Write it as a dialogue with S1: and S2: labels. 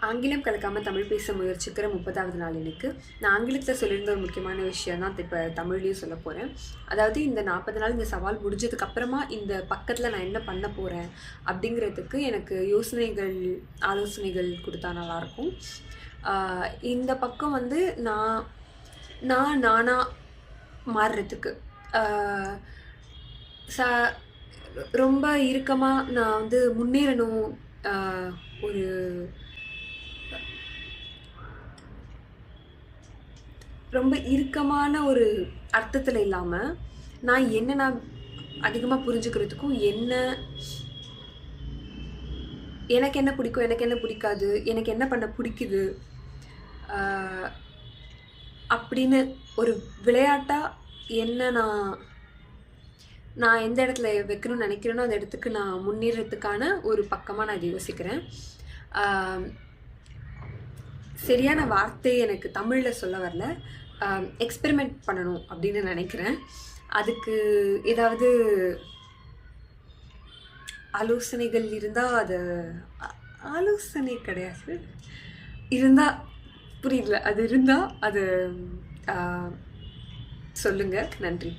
S1: ஆங்கிலம் கலக்காமல் தமிழ் பேச முயற்சிக்கிற 30வது நாள் எனக்கு. நான் ஆங்கிலத்தில் சொல்லியிருந்த ஒரு முக்கியமான விஷயம் தான் இப்போ தமிழ்லேயும் சொல்ல போகிறேன். அதாவது இந்த 40 நாள் இந்த சவால் முடிஞ்சதுக்கப்புறமா இந்த பக்கத்தில் நான் என்ன பண்ண போகிறேன் அப்படிங்கிறதுக்கு எனக்கு ஆலோசனைகள் கொடுத்தா நல்லாயிருக்கும். இந்த பக்கம் வந்து நானாக மாறுறதுக்கு ரொம்ப இறுக்கமாக நான் வந்து முன்னேறணும். ஒரு ரொம்ப இறுக்கமான ஒரு அர்த்தத்தில் இல்லாமல் நான் அதிகமாக புரிஞ்சுக்கிறதுக்கும் எனக்கு என்ன பிடிக்கும், எனக்கு என்ன பிடிக்காது, எனக்கு என்ன பண்ண பிடிக்குது அப்படின்னு ஒரு விளையாட்டாக என்ன நான் எந்த இடத்துல வைக்கணும்னு நினைக்கிறேனோ அந்த இடத்துக்கு நான் முன்னேறதுக்கான ஒரு பக்கமாக நான் இதை யோசிக்கிறேன். சரியான வார்த்தை எனக்கு தமிழில் சொல்ல வரல. எக்ஸ்பெரிமெண்ட் பண்ணணும் அப்படின்னு நினைக்கிறேன். அதுக்கு ஏதாவது ஆலோசனைகள் இருந்தால் ஆலோசனை கிடையாது, இருந்தால் புரியல, அது இருந்தால் அது சொல்லுங்கள். நன்றி.